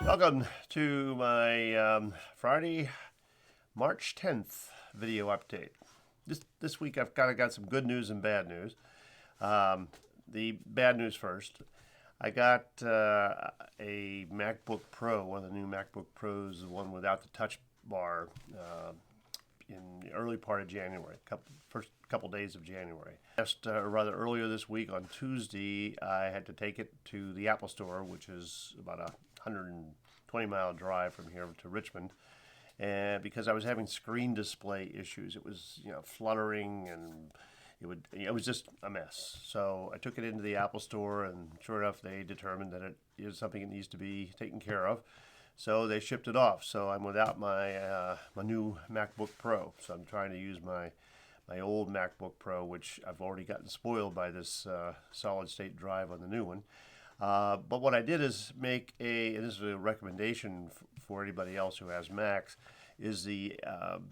Welcome to my Friday, March 10th video update. This week I've kind of got some good news and bad news. The bad news first. I got a MacBook Pro, one of the new MacBook Pros, the one without the touch bar, in the early part of January, first couple days of January. Just rather earlier this week on Tuesday, I had to take it to the Apple Store, which is about a 120-mile drive from here to Richmond, and because I was having screen display issues. It was, fluttering, and it was just a mess. So I took it into the Apple Store, and sure enough, they determined that it is something that needs to be taken care of. So they shipped it off. So I'm without my my new MacBook Pro. So I'm trying to use my old MacBook Pro, which I've already gotten spoiled by this solid state drive on the new one. But what I did is make and this is a recommendation for anybody else who has Macs, is the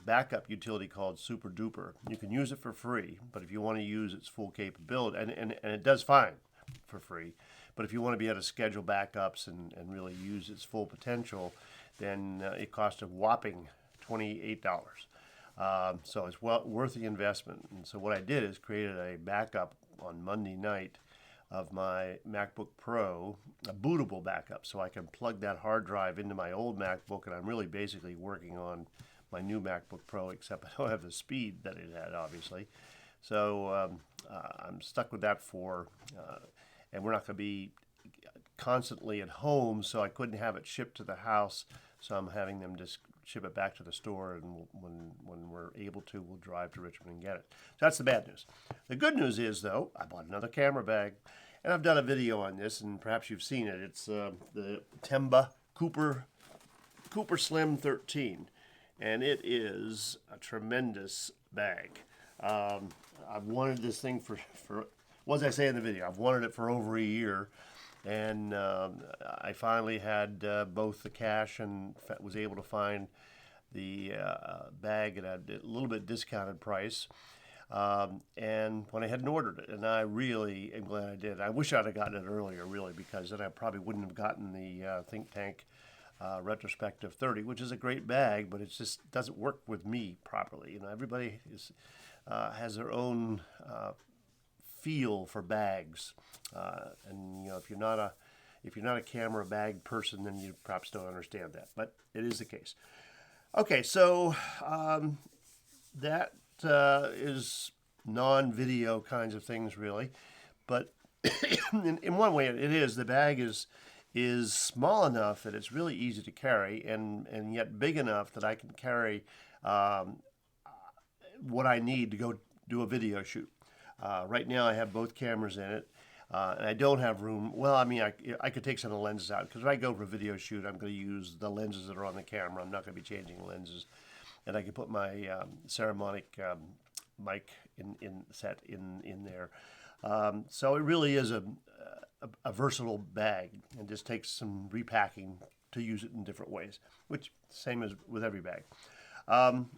backup utility called Super Duper. You can use it for free, but if you want to use its full capability, and it does fine for free, but if you want to be able to schedule backups and really use its full potential, then it costs a whopping $28. So it's worth the investment. And so what I did is created a backup on Monday night of my MacBook Pro, a bootable backup, so I can plug that hard drive into my old MacBook, and I'm really basically working on my new MacBook Pro, except I don't have the speed that it had, obviously. So I'm stuck with that and we're not going to be constantly at home, so I couldn't have it shipped to the house, so I'm having them just ship it back to the store, and when we're able to, we'll drive to Richmond and get it. So that's the bad news. The good news is, though, I bought another camera bag, and I've done a video on this, and perhaps you've seen it. It's the Temba Cooper Slim 13, and it is a tremendous bag. I've wanted this thing for what did I say in the video? I've wanted it for over a year, and I finally had both the cash and was able to find the bag at a little bit discounted price. And when I hadn't ordered it, and I really am glad I did. I wish I'd have gotten it earlier, really, because then I probably wouldn't have gotten the Think Tank Retrospective 30, which is a great bag, but it just doesn't work with me properly. Everybody has their own feel for bags, and if you're not a camera bag person, then you perhaps don't understand that, but it is the case. Okay, so that is non-video kinds of things, really, but in one way, it is. The bag is small enough that it's really easy to carry, and yet big enough that I can carry what I need to go do a video shoot. Right now I have both cameras in it, and I don't have room. Well, I mean, I could take some of the lenses out, because when I go for a video shoot, I'm going to use the lenses that are on the camera. I'm not going to be changing lenses. And I can put my Ceramonic mic set in there. So it really is a versatile bag, and just takes some repacking to use it in different ways, which same as with every bag. On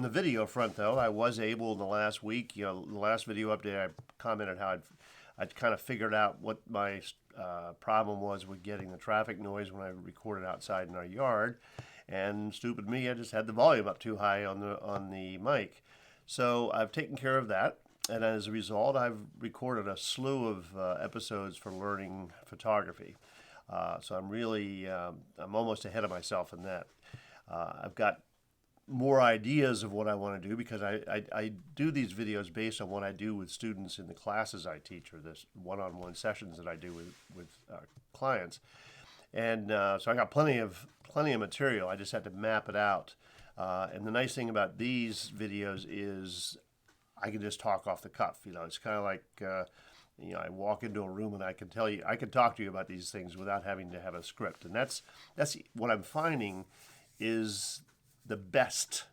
the video front, though, I was able in the last week, the last video update, I commented how I'd kind of figured out what my problem was with getting the traffic noise when I recorded outside in our yard. And stupid me, I just had the volume up too high on the mic. So I've taken care of that, and as a result, I've recorded a slew of episodes for learning photography. So I'm almost ahead of myself in that. I've got more ideas of what I want to do, because I do these videos based on what I do with students in the classes I teach, or this one-on-one sessions that I do with clients. And so I got plenty of material. I just had to map it out. And the nice thing about these videos is I can just talk off the cuff. It's kind of like I walk into a room and I can talk to you about these things without having to have a script. And that's what I'm finding is the best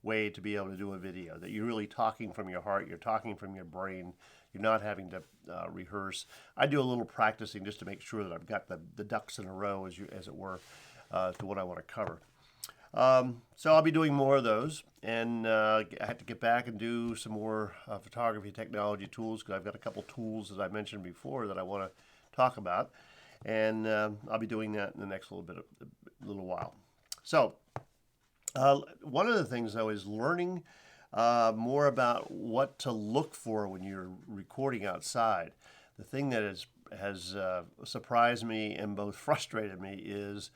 way to be able to do a video, that you're really talking from your heart, you're talking from your brain, you're not having to rehearse. I do a little practicing just to make sure that I've got the ducks in a row, as it were, to what I want to cover. So I'll be doing more of those, and I have to get back and do some more photography technology tools because I've got a couple tools, as I mentioned before, that I want to talk about, and I'll be doing that in the next little while. So one of the things, though, is learning more about what to look for when you're recording outside. The thing that has surprised me and both frustrated me is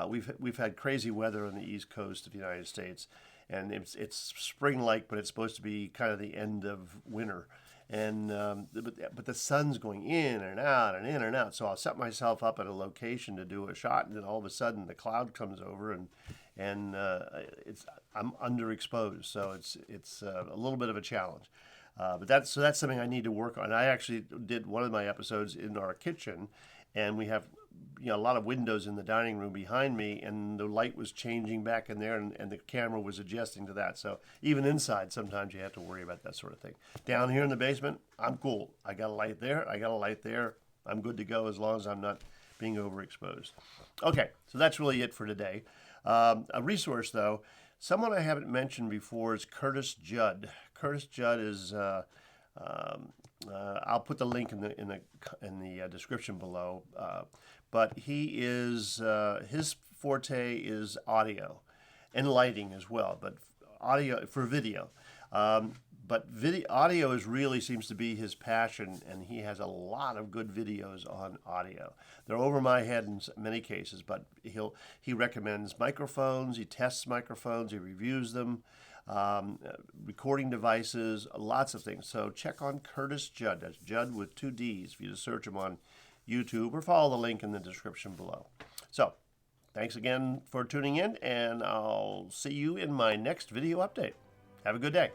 we've had crazy weather on the East Coast of the United States, and it's spring-like, but it's supposed to be kind of the end of winter. And but the sun's going in and out and in and out. So I'll set myself up at a location to do a shot, and then all of a sudden the cloud comes over, and I'm underexposed. So it's a little bit of a challenge. But that's something I need to work on. I actually did one of my episodes in our kitchen, and we have a lot of windows in the dining room behind me, and the light was changing back in there, and the camera was adjusting to that. So even inside, sometimes you have to worry about that sort of thing. Down here in the basement, I'm cool. I got a light there. I got a light there. I'm good to go as long as I'm not being overexposed. Okay, so that's really it for today. A resource, though, someone I haven't mentioned before is Curtis Judd. Curtis Judd is I'll put the link in the description below. But he is his forte is audio and lighting as well, but audio for video. But audio really seems to be his passion, and he has a lot of good videos on audio. They're over my head in many cases, but he recommends microphones, he tests microphones, he reviews them, recording devices, lots of things. So check on Curtis Judd. That's Judd with 2 D's. If you just search him on YouTube or follow the link in the description below. So thanks again for tuning in, and I'll see you in my next video update. Have a good day.